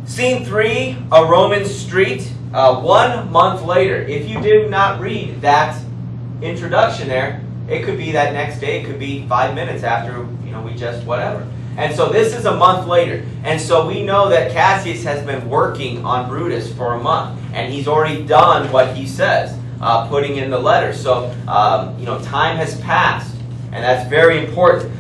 Scene 3, a Roman street. 1 month later. If you did not read that introduction there, it could be that next day. It could be 5 minutes after, we just whatever. And so this is a month later. And so we know that Cassius has been working on Brutus for a month. And he's already done what he says, putting in the letter. So, time has passed. And that's very important.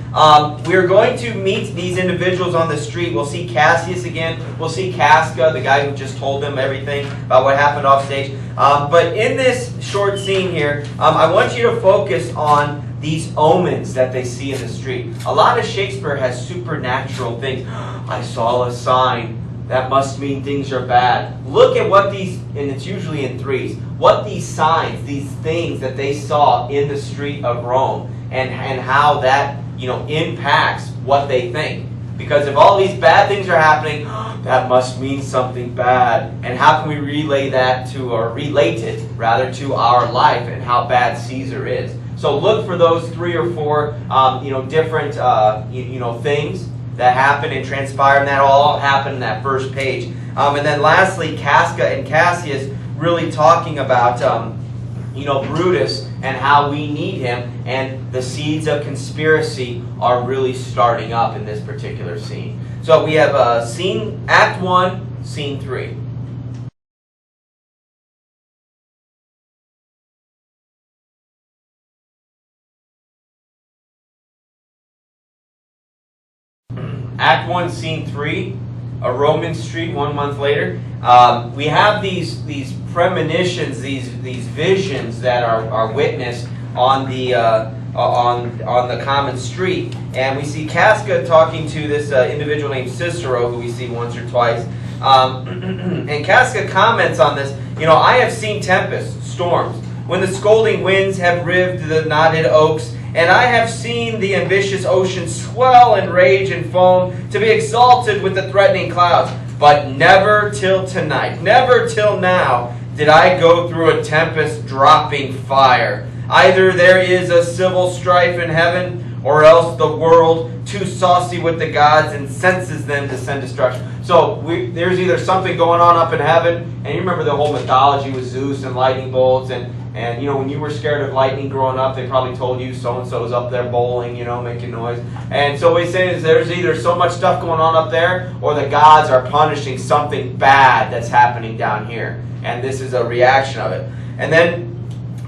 We're going to meet these individuals on the street. We'll see Cassius again. We'll see Casca, the guy who just told them everything about what happened off stage. But in this short scene here, I want you to focus on these omens that they see in the street. A lot of Shakespeare has supernatural things. I saw a sign. That must mean things are bad. Look at what these, and it's usually in threes, what these signs, these things that they saw in the street of Rome, and how that impacts what they think. Because if all these bad things are happening, that must mean something bad. And how can we relate it to our life and how bad Caesar is? So look for those 3 or 4 different things that happen and transpire, and that all happen in that first page. And then lastly, Casca and Cassius really talking about Brutus and how we need him, and the seeds of conspiracy are really starting up in this particular scene. So we have Act 1, Scene 3. Act 1, Scene 3, a Roman street 1 month later. We have these premonitions, these visions that are witnessed on the common street, and we see Casca talking to this individual named Cicero, who we see once or twice. And Casca comments on this. I have seen tempests, storms, when the scolding winds have rived the knotted oaks. And I have seen the ambitious ocean swell and rage and foam to be exalted with the threatening clouds. But never till tonight, never till now, did I go through a tempest dropping fire. Either there is a civil strife in heaven, or else the world, too saucy with the gods, incenses them to send destruction. So there's either something going on up in heaven, and you remember the whole mythology with Zeus and lightning bolts, and when you were scared of lightning growing up, they probably told you so-and-so's up there bowling, making noise. And so what he's saying is there's either so much stuff going on up there, or the gods are punishing something bad that's happening down here. And this is a reaction of it. And then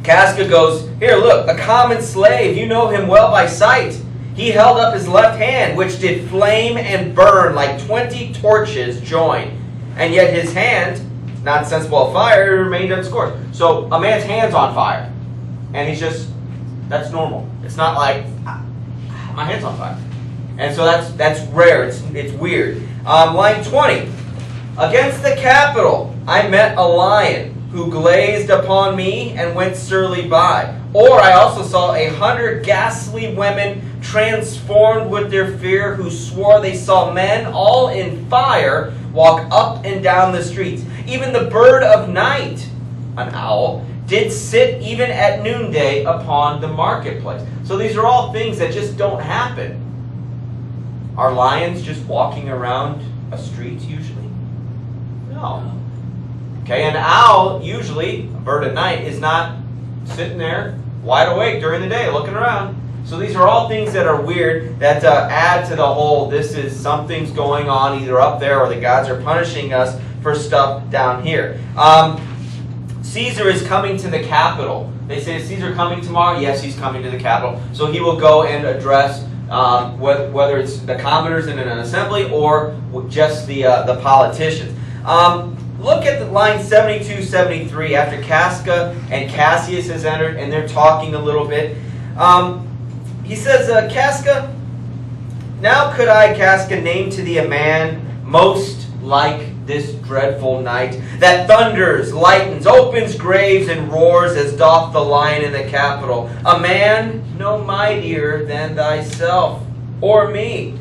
Casca goes, here, look, a common slave, you know him well by sight. He held up his left hand, which did flame and burn like 20 torches joined. And yet his hand, not sensible of fire, remained unscorched. So a man's hand's on fire, and that's normal. It's not like, my hand's on fire. And so that's rare, it's weird. Line 20, against the Capitol I met a lion, who glazed upon me and went surly by. Or I also saw 100 ghastly women transformed with their fear, who swore they saw men all in fire walk up and down the streets. Even the bird of night, an owl, did sit even at noonday upon the marketplace. So these are all things that just don't happen. Are lions just walking around a street usually? No. Okay, an owl, usually, a bird at night, is not sitting there wide awake during the day looking around. So these are all things that are weird, that add to the whole, this is something's going on either up there, or the gods are punishing us for stuff down here. Caesar is coming to the Capitol. They say, is Caesar coming tomorrow? Yes, he's coming to the Capitol. So he will go and address whether it's the commoners in an assembly or just the politicians. Look at the line 72, 73, after Casca and Cassius has entered, and they're talking a little bit. He says, Casca, now could I, Casca, name to thee a man most like this dreadful night, that thunders, lightens, opens graves, and roars as doth the lion in the Capitol. A man no mightier than thyself, or me.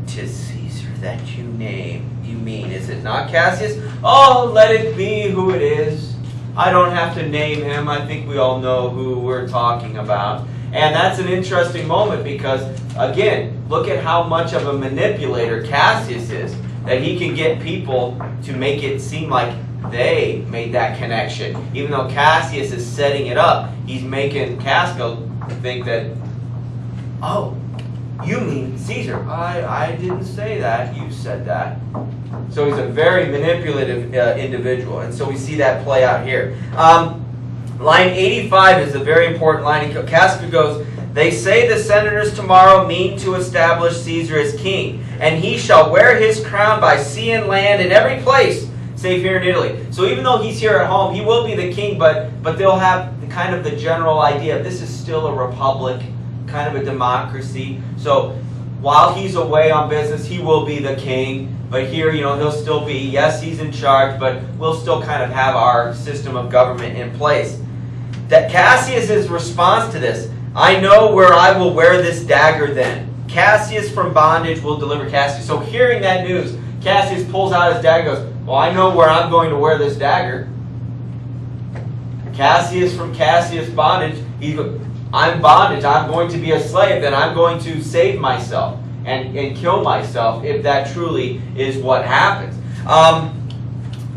'Tis Caesar that you mean, is it not, Cassius? Oh, let it be who it is. I don't have to name him. I think we all know who we're talking about. And that's an interesting moment because, again, look at how much of a manipulator Cassius is. that he can get people to make it seem like they made that connection. Even though Cassius is setting it up, he's making Casca think that, oh, you mean Caesar. I didn't say that. You said that. So he's a very manipulative individual. And so we see that play out here. Line 85 is a very important line. Casca goes, they say the senators tomorrow mean to establish Caesar as king, and he shall wear his crown by sea and land in every place, save here in Italy. So even though he's here at home, he will be the king, but they'll have kind of the general idea. This is still a republic, kind of a democracy. So while he's away on business, he will be the king. But here, he'll still be, yes, he's in charge, but we'll still kind of have our system of government in place. That Cassius's response to this, I know where I will wear this dagger then. Cassius from bondage will deliver Cassius. So hearing that news, Cassius pulls out his dagger and goes, well, I know where I'm going to wear this dagger. Cassius from Cassius bondage, I'm bondage, I'm going to be a slave, then I'm going to save myself and kill myself if that truly is what happens.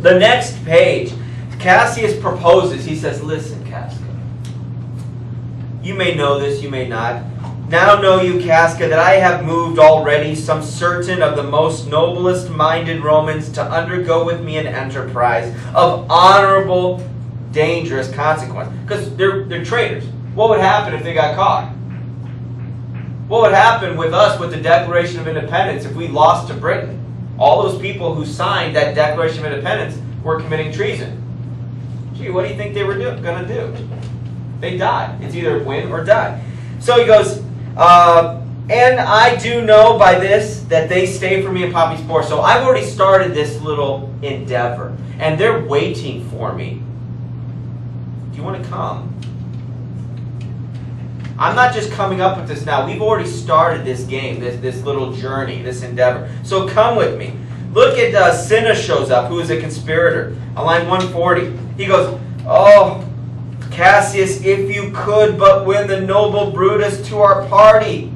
The next page, Cassius proposes. He says, listen, Casca, you may know this, you may not. Now know you, Casca, that I have moved already some certain of the most noblest minded Romans to undergo with me an enterprise of honorable, dangerous consequence. Because they're traitors. What would happen if they got caught? What would happen with us with the Declaration of Independence if we lost to Britain? All those people who signed that Declaration of Independence were committing treason. Gee, what do you think they were going to do? They die. It's either win or die. So he goes, and I do know by this that they stay for me in Pompey's Port. So I've already started this little endeavor, and they're waiting for me. Do you want to come? I'm not just coming up with this now. We've already started this game, this little journey, this endeavor. So come with me. Look at Cinna shows up, who is a conspirator. On line 140, he goes, oh, Cassius, if you could but win the noble Brutus to our party.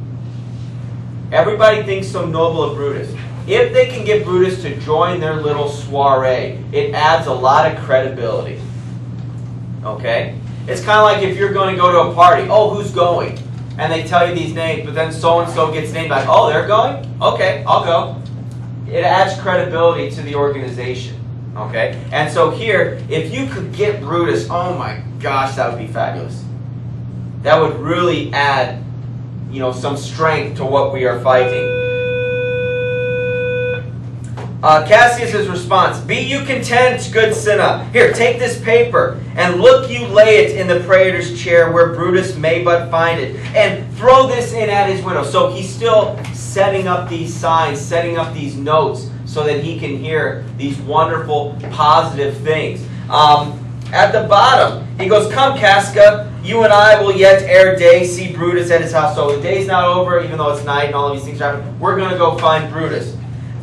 Everybody thinks so noble of Brutus. If they can get Brutus to join their little soiree, it adds a lot of credibility. Okay? It's kind of like if you're going to go to a party. Oh, who's going? And they tell you these names, but then so-and-so gets named. Like, oh, they're going? Okay, I'll go. It adds credibility to the organization. Okay? And so here, if you could get Brutus, oh my gosh, that would be fabulous. That would really add, some strength to what we are fighting. Cassius's response, be you content, good Cinna. Here, take this paper, and look you lay it in the praetor's chair where Brutus may but find it, and throw this in at his window. So he's still setting up these signs, setting up these notes, so that he can hear these wonderful, positive things. At the bottom, he goes, come, Casca, you and I will yet ere day see Brutus at his house. So the day's not over, even though it's night and all of these things are happening. We're going to go find Brutus.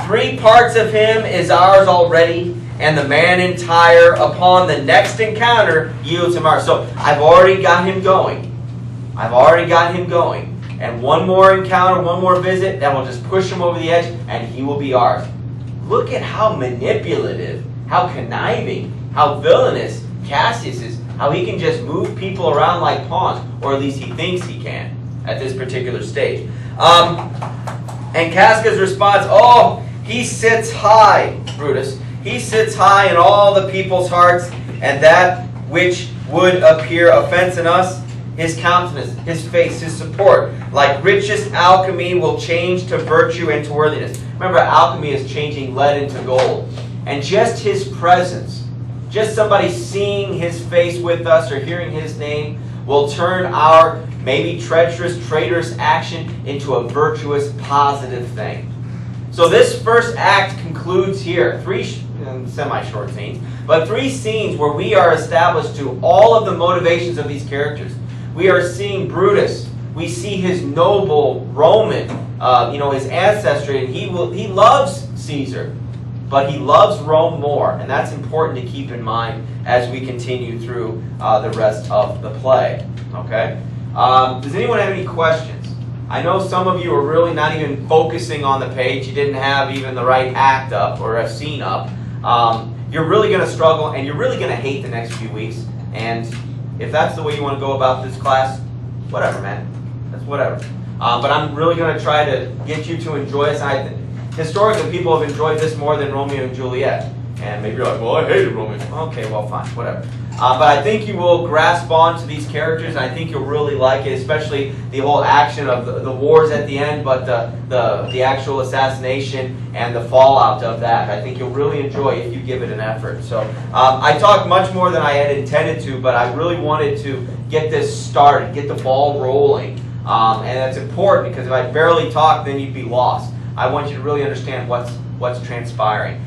3 parts of him is ours already, and the man entire upon the next encounter yields him ours. So I've already got him going. And one more encounter, one more visit, that will just push him over the edge, and he will be ours. Look at how manipulative, how conniving, how villainous Cassius is, how he can just move people around like pawns, or at least he thinks he can at this particular stage. And Casca's response, oh, he sits high, Brutus. He sits high in all the people's hearts, and that which would appear offense in us, his countenance, his face, his support, like richest alchemy, will change to virtue and to worthiness. Remember, alchemy is changing lead into gold. And just his presence, just somebody seeing his face with us or hearing his name, will turn our maybe treacherous, traitorous action into a virtuous, positive thing. So this first act concludes here. 3 semi-short scenes, but 3 scenes where we are established to all of the motivations of these characters. We are seeing Brutus. We see his noble Roman, his ancestry, and he loves Caesar, but he loves Rome more, and that's important to keep in mind as we continue through the rest of the play. Okay. Does anyone have any questions? I know some of you are really not even focusing on the page. You didn't have even the right act up or a scene up. You're really going to struggle, and you're really going to hate the next few weeks. And if that's the way you want to go about this class, whatever, man. That's whatever. But I'm really going to try to get you to enjoy this. Historically, people have enjoyed this more than Romeo and Juliet. And maybe you're like, well, I hated Romeo. Okay, well, fine, whatever. But I think you will grasp on to these characters, and I think you'll really like it, especially the whole action of the wars at the end, but the actual assassination and the fallout of that. I think you'll really enjoy if you give it an effort. So I talked much more than I had intended to, but I really wanted to get this started, get the ball rolling. And that's important, because if I barely talk, then you'd be lost. I want you to really understand what's transpiring.